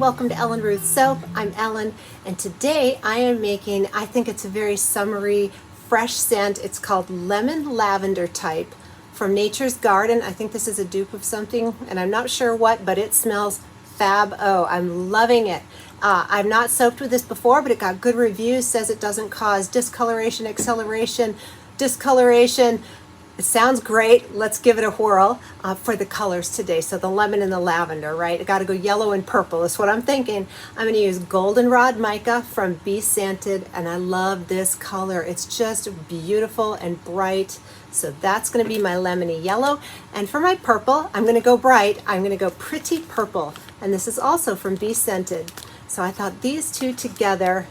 welcome to Ellen Ruth Soap. I'm Ellen, and today I am making, I think it's a very summery, fresh scent. It's called Lemon Lavender type from Nature's Garden. I think this is a dupe of something, and I'm not sure what, but it smells fab. Oh, I'm loving it. I've not soaped with this before, but it got good reviews, says it doesn't cause discoloration, acceleration, discoloration. It sounds great. Let's give it a whirl for the colors today. So the lemon and the lavender, right? I got to go yellow and purple. That's what I'm thinking. I'm going to use goldenrod mica from Be Scented, and I love this color. It's just beautiful and bright. So that's going to be my lemony yellow. And for my purple, I'm going to go bright. I'm going to go pretty purple. And this is also from Be Scented. So I thought these two together,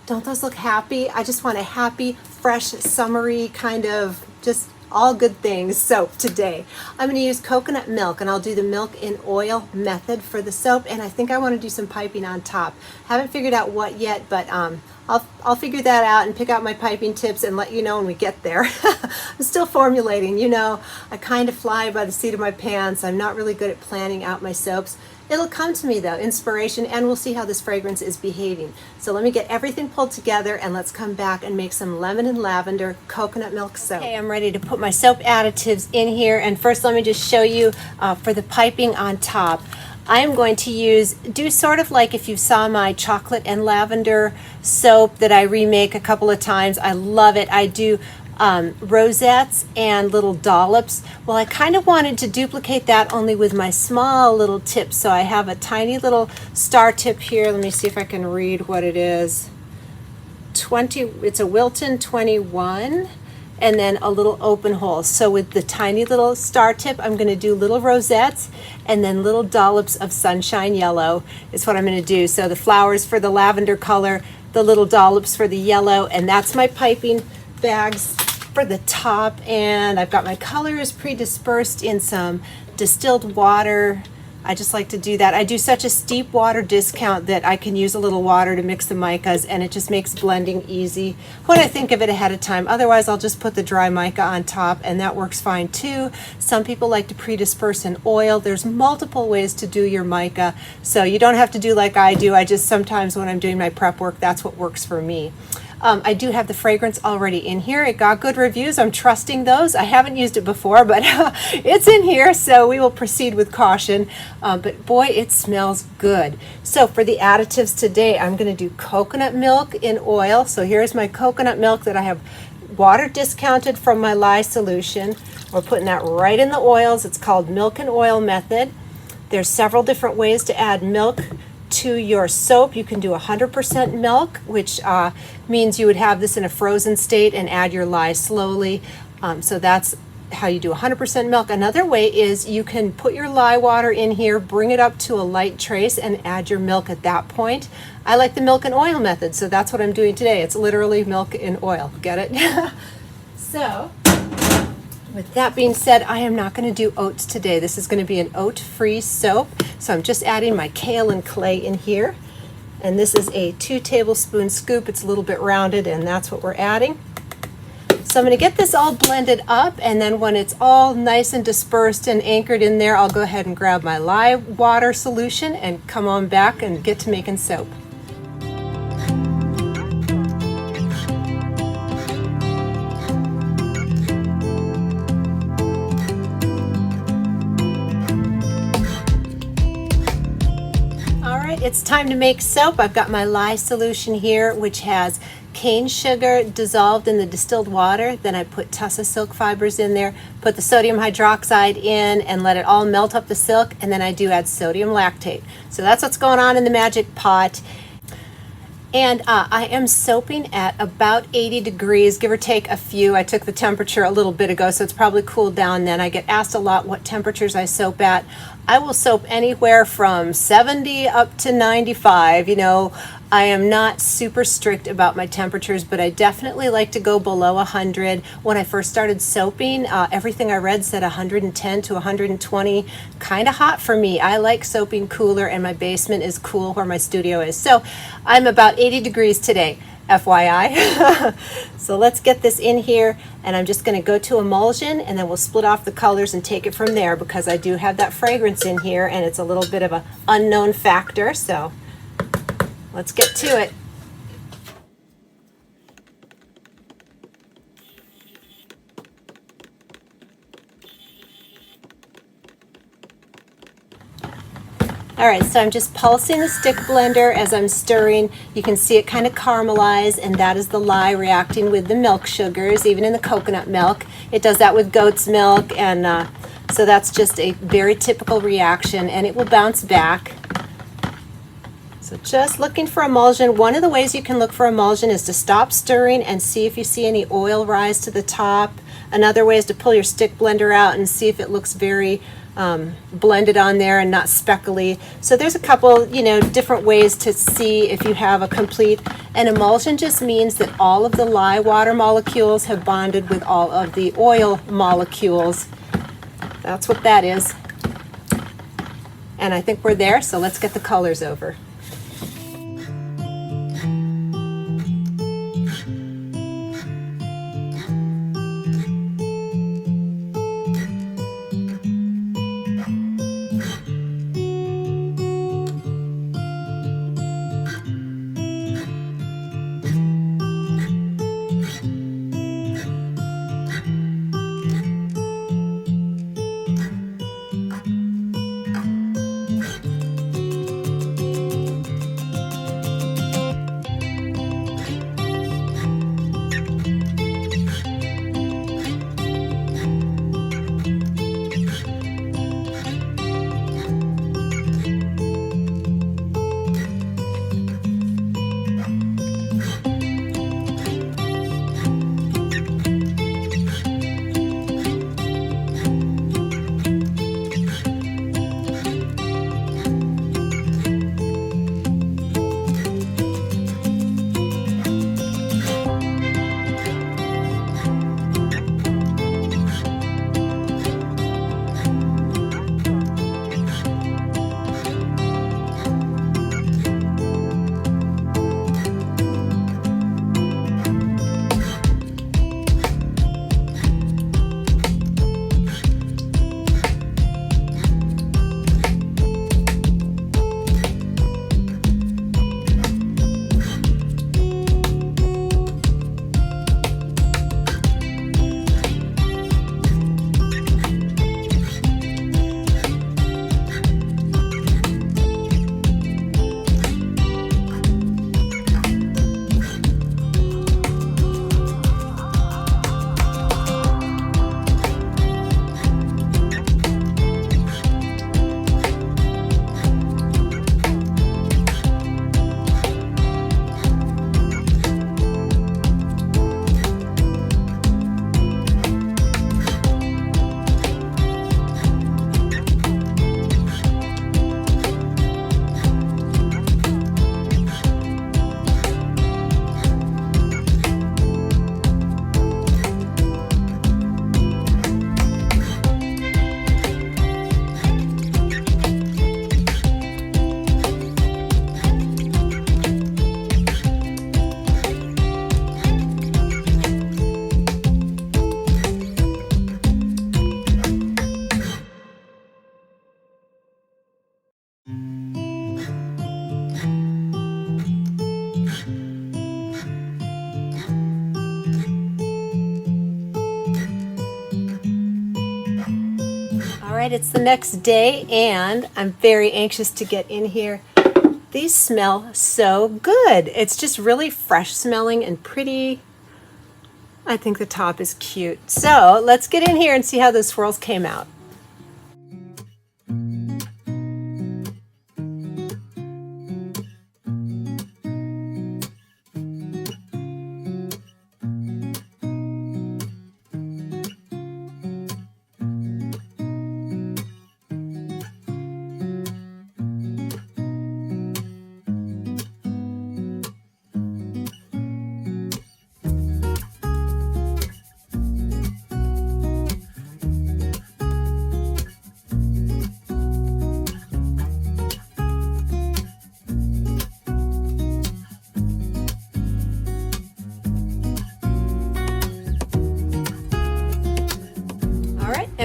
don't those look happy? I just want a happy, fresh, summery kind of just all good things soap today. I'm going to use coconut milk, and I'll do the milk in oil method for the soap, and I think I want to do some piping on top. Haven't figured out what yet, but I'll figure that out and pick out my piping tips and let you know when we get there. I'm still formulating, you know. I kind of fly by the seat of my pants. I'm not really good at planning out my soaps. It'll come to me though, inspiration, and we'll see how this fragrance is behaving. So let me get everything pulled together and let's come back and make some lemon and lavender coconut milk soap. Okay, I'm ready to put my soap additives in here, and first let me just show you for the piping on top. I'm going to do sort of like if you saw my chocolate and lavender soap that I remake a couple of times. I love it. I do rosettes and little dollops. Well, I kind of wanted to duplicate that only with my small little tips. So I have a tiny little star tip here. Let me see if I can read what it is. It's a Wilton 21. And then a little open hole. So with the tiny little star tip, I'm going to do little rosettes and then little dollops of sunshine yellow is what I'm going to do. So the flowers for the lavender color, the little dollops for the yellow, and that's my piping bags for the top. And I've got my colors pre-dispersed in some distilled water. I just like to do that. I do such a steep water discount that I can use a little water to mix the micas, and it just makes blending easy when I think of it ahead of time. Otherwise, I'll just put the dry mica on top, and that works fine too. Some people like to pre-disperse in oil. There's multiple ways to do your mica, so you don't have to do like I do. I just sometimes when I'm doing my prep work, that's what works for me. I do have the fragrance already in here. It got good reviews. I'm trusting those. I haven't used it before, but it's in here, so we will proceed with caution. But boy, it smells good. So for the additives today, I'm going to do coconut milk in oil. So here's my coconut milk that I have water discounted from my lye solution. We're putting that right in the oils. It's called milk and oil method. There's several different ways to add milk to your soap. You can do 100% milk, which means you would have this in a frozen state and add your lye slowly. So that's how you do 100% milk. Another way is you can put your lye water in here, bring it up to a light trace, and add your milk at that point. I like the milk and oil method, so that's what I'm doing today. It's literally milk and oil. Get it? So with that being said, I am not going to do oats today. This is going to be an oat-free soap. So I'm just adding my kale and clay in here. And this is a 2 tablespoon scoop. It's a little bit rounded, and that's what we're adding. So I'm going to get this all blended up, and then when it's all nice and dispersed and anchored in there, I'll go ahead and grab my lye water solution and come on back and get to making soap. It's time to make soap. I've got my lye solution here, which has cane sugar dissolved in the distilled water. Then I put tussa silk fibers in there, put the sodium hydroxide in, and let it all melt up the silk. And then I do add sodium lactate. So that's what's going on in the magic pot. And I am soaping at about 80 degrees, give or take a few. I took the temperature a little bit ago, so it's probably cooled down then. I get asked a lot what temperatures I soap at. I will soap anywhere from 70 up to 95. You know, I am not super strict about my temperatures, but I definitely like to go below 100. When I first started soaping, everything I read said 110 to 120. Kind of hot for me. I like soaping cooler, and my basement is cool where my studio is. So I'm about 80 degrees today. FYI. So let's get this in here, And I'm just going to go to emulsion, and then we'll split off the colors and take it from there, because I do have that fragrance in here and it's a little bit of an unknown factor. So let's get to it. All right, so I'm just pulsing the stick blender as I'm stirring. You can see it kind of caramelize, and that is the lye reacting with the milk sugars, even in the coconut milk. It does that with goat's milk, and so that's just a very typical reaction, and it will bounce back. So just looking for emulsion. One of the ways you can look for emulsion is to stop stirring and see if you see any oil rise to the top. Another way is to pull your stick blender out and see if it looks very blended on there and not speckly. So there's a couple, different ways to see if you have a complete. And emulsion just means that all of the lye water molecules have bonded with all of the oil molecules. That's what that is. And I think we're there, so let's get the colors over. It's the next day, and I'm very anxious to get in here. These smell so good. It's just really fresh smelling and pretty. I think the top is cute. So let's get in here and see how those swirls came out.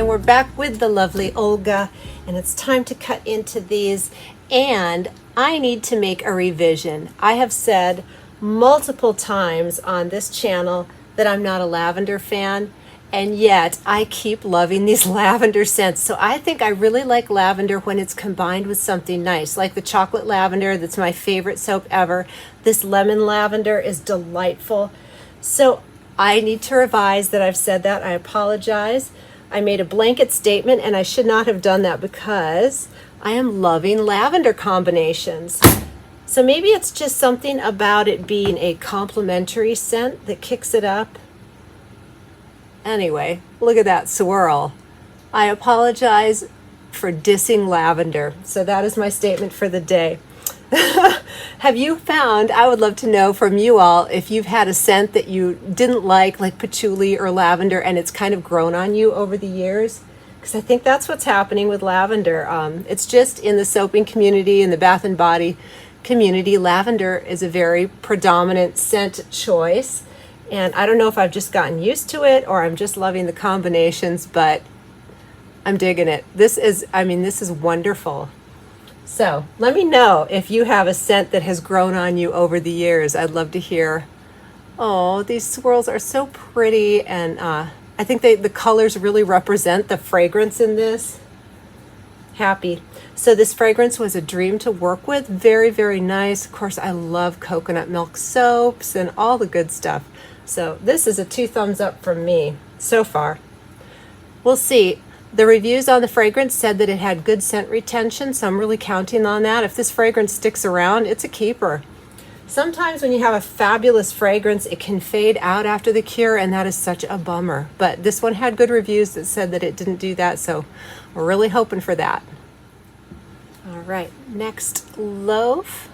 And we're back with the lovely Olga, and it's time to cut into these, and I need to make a revision. I have said multiple times on this channel that I'm not a lavender fan, and yet I keep loving these lavender scents. So I think I really like lavender when it's combined with something nice, like the chocolate lavender that's my favorite soap ever. This lemon lavender is delightful. So I need to revise that. I've said that. I apologize. I made a blanket statement, and I should not have done that because I am loving lavender combinations. So maybe it's just something about it being a complementary scent that kicks it up. Anyway, look at that swirl. I apologize for dissing lavender. So that is my statement for the day. Have you found, I would love to know from you all, if you've had a scent that you didn't like patchouli or lavender, and it's kind of grown on you over the years? Because I think that's what's happening with lavender. It's just in the soaping community, in the bath and body community, lavender is a very predominant scent choice. And I don't know if I've just gotten used to it or I'm just loving the combinations, but I'm digging it. This is wonderful. So let me know if you have a scent that has grown on you over the years. I'd love to hear. Oh, these swirls are so pretty, and I think the colors really represent the fragrance in this. Happy. So this fragrance was a dream to work with. Very, very nice. Of course, I love coconut milk soaps and all the good stuff. So this is a 2 thumbs up from me so far. We'll see. The reviews on the fragrance said that it had good scent retention, so I'm really counting on that. If this fragrance sticks around, it's a keeper. Sometimes when you have a fabulous fragrance, it can fade out after the cure, and that is such a bummer. But this one had good reviews that said that it didn't do that, so we're really hoping for that. All right, next loaf.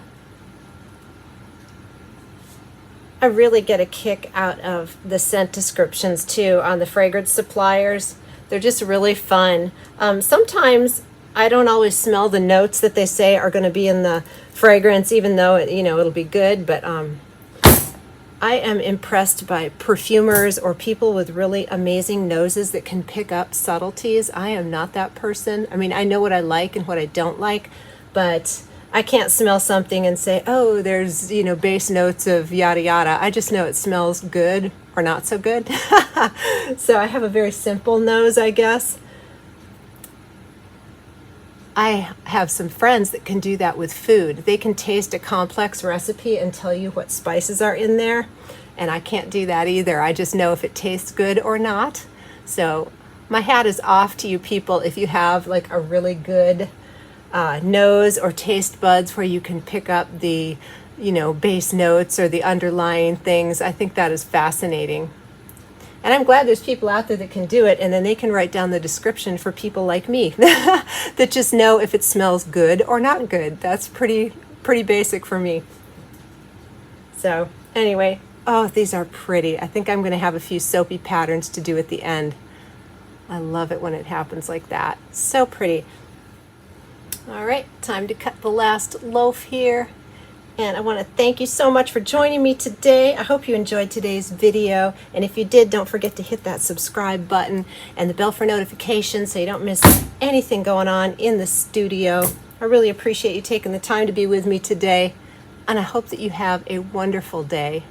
I really get a kick out of the scent descriptions too on the fragrance suppliers. They're just really fun. Sometimes I don't always smell the notes that they say are going to be in the fragrance, even though it'll be good. But I am impressed by perfumers or people with really amazing noses that can pick up subtleties. I am not that person. I mean, I know what I like and what I don't like, but I can't smell something and say, oh, there's base notes of yada yada. I just know it smells good or not so good. So I have a very simple nose, I guess. I have some friends that can do that with food. They can taste a complex recipe and tell you what spices are in there, and I can't do that either. I just know if it tastes good or not. So my hat is off to you people if you have a really good nose or taste buds where you can pick up the base notes or the underlying things. I think that is fascinating. And I'm glad there's people out there that can do it, and then they can write down the description for people like me that just know if it smells good or not good. That's pretty basic for me. So anyway, oh, these are pretty. I think I'm going to have a few soapy patterns to do at the end. I love it when it happens like that. So pretty. All right, time to cut the last loaf here. And I want to thank you so much for joining me today. I hope you enjoyed today's video. And if you did, don't forget to hit that subscribe button and the bell for notifications so you don't miss anything going on in the studio. I really appreciate you taking the time to be with me today. And I hope that you have a wonderful day.